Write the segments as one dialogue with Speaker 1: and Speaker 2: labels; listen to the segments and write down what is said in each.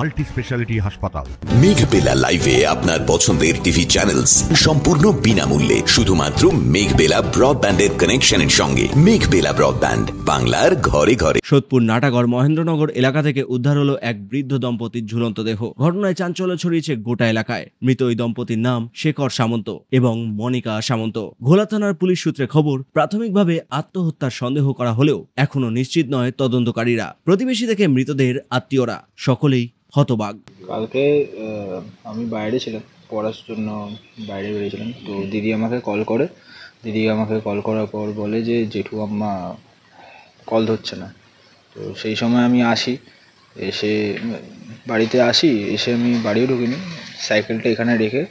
Speaker 1: Multi speciality হাসপাতাল।
Speaker 2: মেঘবেলা লাইভে আপনার পছন্দের টিভি চ্যানেলস সম্পূর্ণ বিনামূল্যে, শুধুমাত্র মেঘবেলা ব্রডব্যান্ডের কানেকশনের সঙ্গে। মেঘবেলা ব্রডব্যান্ড, বাংলার ঘরে ঘরে।
Speaker 3: সোদপুর নাটাগড় মহেন্দ্রনগর এলাকা থেকে উদ্ধার হলো এক বৃদ্ধ দম্পতির ঝুলন্ত দেহ। ঘটনায় চাঞ্চল্য ছড়িয়েছে গোটা এলাকায়। মৃত ওই দম্পতির নাম শেখর সামন্ত এবং মনিকা সামন্ত। ঘোলা থানার পুলিশ সূত্রে খবর, প্রাথমিকভাবে আত্মহত্যার সন্দেহ করা হলেও এখনো নিশ্চিত নয় তদন্তকারীরা। প্রতিবেশী থেকে মৃতদের আত্মীয়রা সকলেই হতবাক।
Speaker 4: কালকে আমি বাইরে ছিলাম, পড়ার জন্য বাইরে বেরিয়েছিলাম, তো দিদি আমাকে কল করার পর বলে যে জেঠু আম্মা কল ধরছে না। তো সেই সময় আমি বাড়িতে আসি, এসে আমি বাড়িও ঢুকিনি, সাইকেলটা এখানে রেখে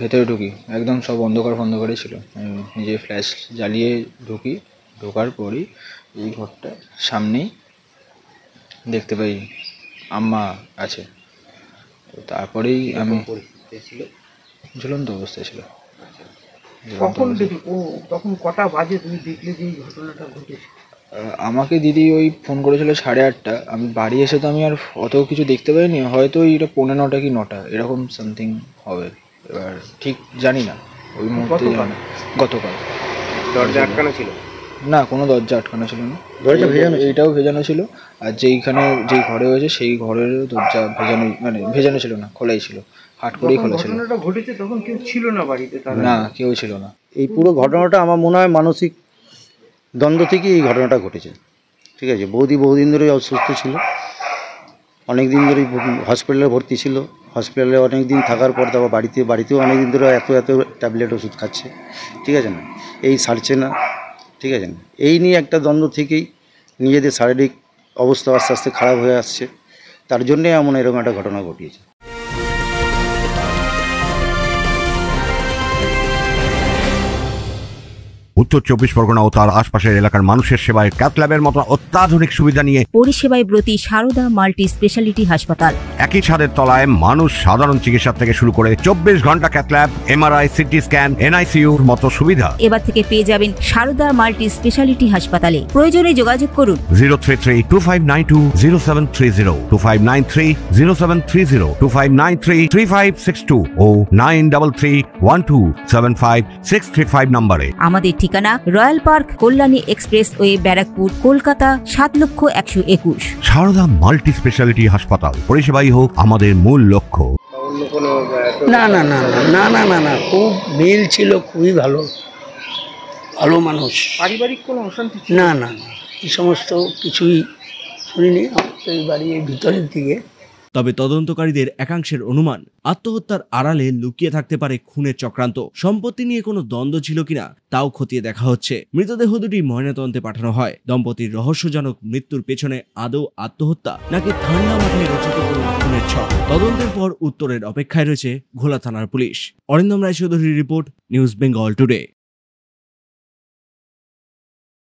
Speaker 4: ভেতরে ঢুকি। একদম সব অন্ধকারই ছিল। আমি নিজে ফ্ল্যাশ জ্বালিয়ে ঢোকার পরই এই ঘরটা সামনেই দেখতে পাই আম্মা আছে। তো তারপরেই আমি ঝুলন্ত অবস্থায় ছিল।
Speaker 5: তখন কটা বাজে তুমি দেখলে যে এই ঘটনাটা ঘটেছে?
Speaker 4: আমাকে দিদি ওই ফোন করেছিল 8:30। আমি বাড়ি এসে তো আমি আর অত কিছু দেখতে পাইনি, হয়তো এটা 9:45 কি 9টা এরকম সামথিং হবে, এবার ঠিক জানি না। ওই মুহূর্তে গতকাল
Speaker 5: দরজা আটকানো ছিল
Speaker 4: না, কোনো দরজা আটকানো ছিল না, এইটাও ভেজানো ছিল। আর যেই ঘরে হয়েছে সেই ঘরের দরজা ভেজানো ছিল না, খোলাই ছিল, হাট করেই খোলা ছিল।
Speaker 5: ঘটনাটা ঘটেছে তখন কেউ ছিল না বাড়িতে?
Speaker 4: না, কেউ ছিল না।
Speaker 6: এই পুরো ঘটনাটা আমার মনে হয় মানসিক দ্বন্দ্ব থেকেই এই ঘটনাটা ঘটেছে। ঠিক আছে, বহুদিন ধরেই অসুস্থ ছিল, অনেক দিন ধরেই হসপিটালে ভর্তি ছিল। হসপিটালে অনেক দিন থাকার পর তারপর বাড়িতেও অনেক দিন ধরে এত ট্যাবলেট ওষুধ খাচ্ছে। ঠিক আছে না, এই সারছে না। ঠিক আছে না, এই নিয়ে একটা দ্বন্দ্ব থেকেই নিজেদের শারীরিক অবস্থা আস্তে আস্তে খারাপ হয়ে আসছে, তার জন্যে এমন এরকম একটা ঘটনা ঘটিয়েছে।
Speaker 1: উত্তর 24 পরগনা ও তার আশপাশের এলাকার মানুষের সেবায় ক্যাথ ল্যাবের মতো অত্যাধুনিক সুবিধা নিয়ে
Speaker 7: পরিষেবায় ব্রতী সারদা মাল্টি স্পেশালিটি হাসপাতাল।
Speaker 1: একই ছাদের তলায় মানুষ সাধারণ চিকিৎসা থেকে শুরু করে 24 ঘন্টা cath lab, MRI, CT scan, এনআইসিইউর মতো সুবিধা
Speaker 7: এবার থেকে পেয়ে যাবেন সারদা মাল্টি স্পেশালিটি হাসপাতালে। প্রয়োজনে যোগাযোগ করুন
Speaker 1: 033-2592-0730, 2593-0730, 2593-3562 ও 9331275635 নম্বরে।
Speaker 7: আমাদের ঠিকানা Royal Park, Kalyani expressway, Barrackpore, Kolkata 7,01,21।
Speaker 1: Sarada multi speciality হাসপাতাল, পরিষেবাই হোক আমাদের মূল লক্ষ্য।
Speaker 8: না, খুব মিল ছিল, খুবই ভালো মানুষ।
Speaker 5: পারিবারিক কোনো অশান্তি?
Speaker 8: না, এই সমস্ত কিছুই শুনিনি। এই বাড়ির ভিতরের দিকে।
Speaker 3: তবে তদন্তকারীদের একাংশের অনুমান, আত্মহত্যার আড়ালে লুকিয়ে থাকতে পারে খুনের চক্রান্ত। সম্পত্তি নিয়ে কোনো দ্বন্দ্ব ছিল কিনা তাও খতিয়ে দেখা হচ্ছে। মৃতদেহ দুটি ময়নাতদন্তে পাঠানো হয়। দম্পতির রহস্যজনক মৃত্যুর পেছনে আদৌ আত্মহত্যা নাকি ঠান্ডা মাথায় রচিত কোনো খুনের ছক, তদন্তের পর উত্তরের অপেক্ষায় রয়েছে ঘোলা থানার পুলিশ। অরিন্দম রায়চৌধুরীর রিপোর্ট, নিউজ বেঙ্গল টুডে।